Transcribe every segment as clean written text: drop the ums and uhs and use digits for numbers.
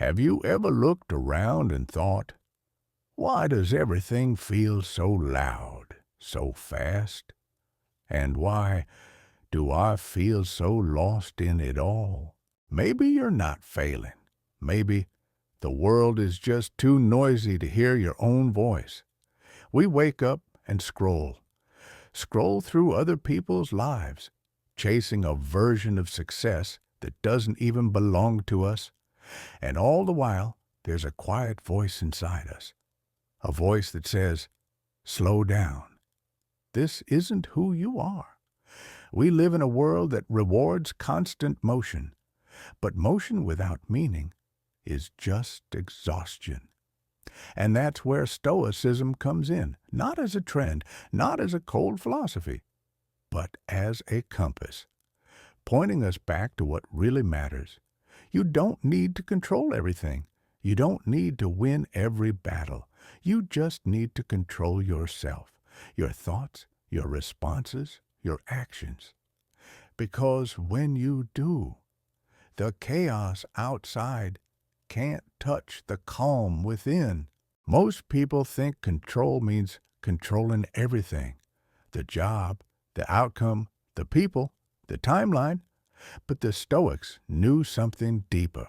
Have you ever looked around and thought, why does everything feel so loud, so fast? And why do I feel so lost in it all? Maybe you're not failing. Maybe the world is just too noisy to hear your own voice. We wake up and scroll through other people's lives, chasing a version of success that doesn't even belong to us. And all the while, there's a quiet voice inside us, a voice that says, slow down. This isn't who you are. We live in a world that rewards constant motion, but motion without meaning is just exhaustion. And that's where Stoicism comes in, not as a trend, not as a cold philosophy, but as a compass, pointing us back to what really matters. You don't need to control everything. You don't need to win every battle. You just need to control yourself, your thoughts, your responses, your actions. Because when you do, the chaos outside can't touch the calm within. Most people think control means controlling everything, the job, the outcome, the people, the timeline. But the Stoics knew something deeper.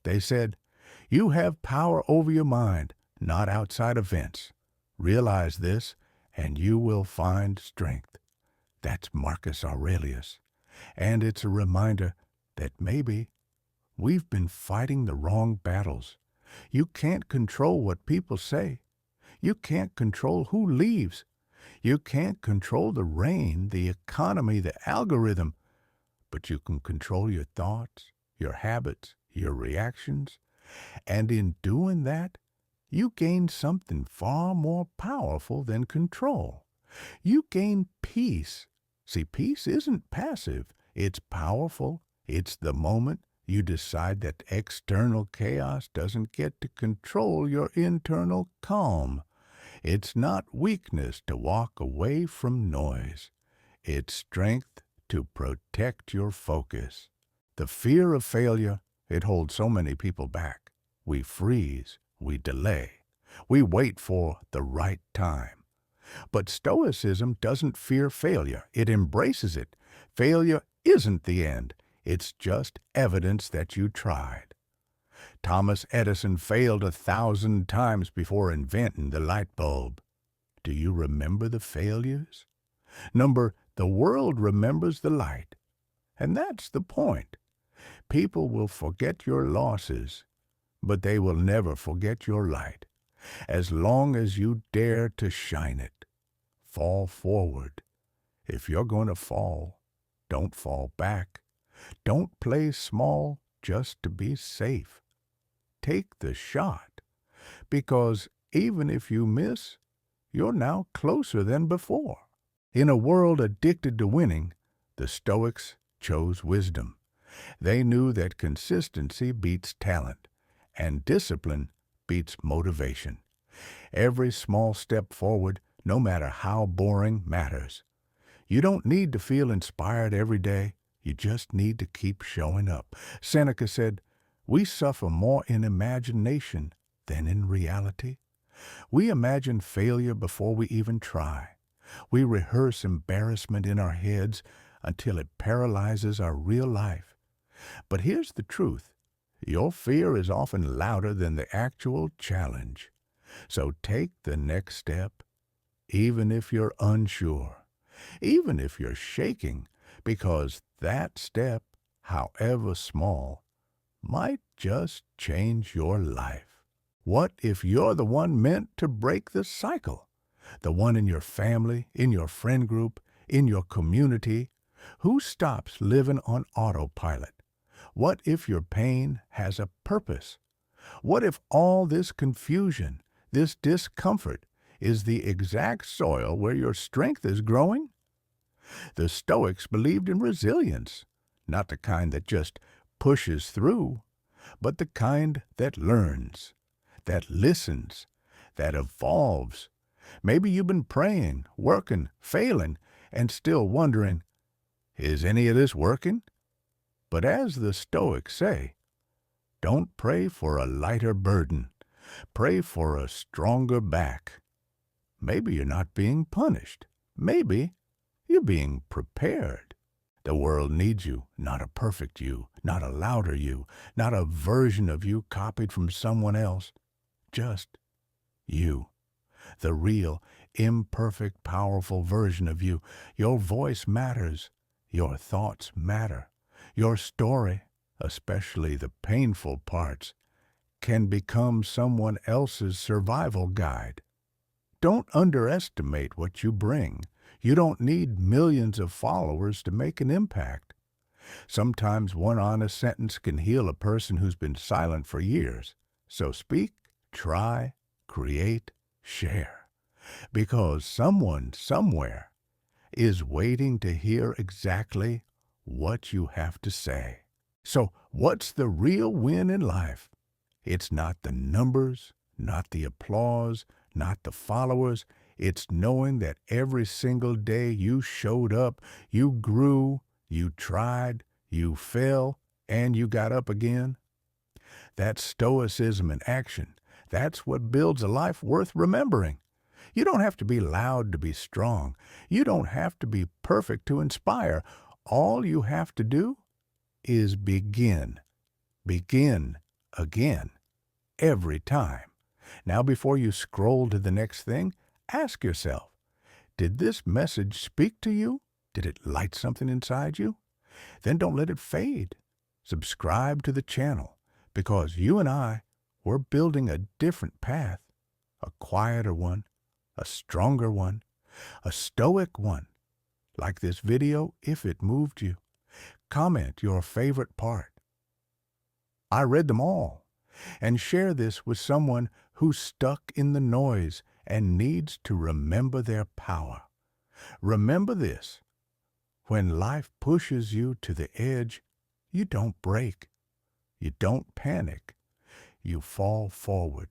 They said, you have power over your mind, not outside events. Realize this, and you will find strength. That's Marcus Aurelius. And it's a reminder that maybe we've been fighting the wrong battles. You can't control what people say. You can't control who leaves. You can't control the rain, the economy, the algorithm. But you can control your thoughts, your habits, your reactions. And in doing that, you gain something far more powerful than control. You gain peace. See, peace isn't passive. It's powerful. It's the moment you decide that external chaos doesn't get to control your internal calm. It's not weakness to walk away from noise. It's strength to protect your focus. The fear of failure, it holds so many people back. We freeze, we delay, we wait for the right time. But Stoicism doesn't fear failure. It embraces it. Failure isn't the end. It's just evidence that you tried. Thomas Edison failed 1,000 times before inventing the light bulb. Do you remember the failures? The world remembers the light. And that's the point. People will forget your losses, but they will never forget your light, as long as you dare to shine it. Fall forward. If you're going to fall, don't fall back. Don't play small just to be safe. Take the shot, because even if you miss, you're now closer than before. In a world addicted to winning, the Stoics chose wisdom. They knew that consistency beats talent, and discipline beats motivation. Every small step forward, no matter how boring, matters. You don't need to feel inspired every day. You just need to keep showing up. Seneca said, we suffer more in imagination than in reality. We imagine failure before we even try. We rehearse embarrassment in our heads until it paralyzes our real life. But here's the truth. Your fear is often louder than the actual challenge. So take the next step, even if you're unsure, even if you're shaking, because that step, however small, might just change your life. What if you're the one meant to break the cycle? The one in your family, in your friend group, in your community? Who stops living on autopilot? What if your pain has a purpose? What if all this confusion, this discomfort, is the exact soil where your strength is growing? The Stoics believed in resilience, not the kind that just pushes through, but the kind that learns, that listens, that evolves. Maybe you've been praying, working, failing, and still wondering, is any of this working? But as the Stoics say, Don't pray for a lighter burden. Pray for a stronger back. Maybe you're not being punished. Maybe you're being prepared. The world needs you, not a perfect you, not a louder you, not a version of you copied from someone else. Just you. The real, imperfect, powerful version of you. Your voice matters. Your thoughts matter. Your story, especially the painful parts, can become someone else's survival guide. Don't underestimate what you bring. You don't need millions of followers to make an impact. Sometimes one honest sentence can heal a person who's been silent for years. So speak, try, create, share. Because someone somewhere is waiting to hear exactly what you have to say. So what's the real win in life? It's not the numbers, not the applause, not the followers. It's knowing that every single day you showed up, you grew, you tried, you fell, and you got up again. That's Stoicism in action. That's what builds a life worth remembering. You don't have to be loud to be strong. You don't have to be perfect to inspire. All you have to do is begin. Begin again. Every time. Now, before you scroll to the next thing, ask yourself, did this message speak to you? Did it light something inside you? Then don't let it fade. Subscribe to the channel, because you and we're building a different path, a quieter one, a stronger one, a stoic one. Like this video if it moved you. Comment your favorite part. I read them all. And share this with someone who's stuck in the noise and needs to remember their power. Remember this: when life pushes you to the edge, you don't break. You don't panic. You fall forward.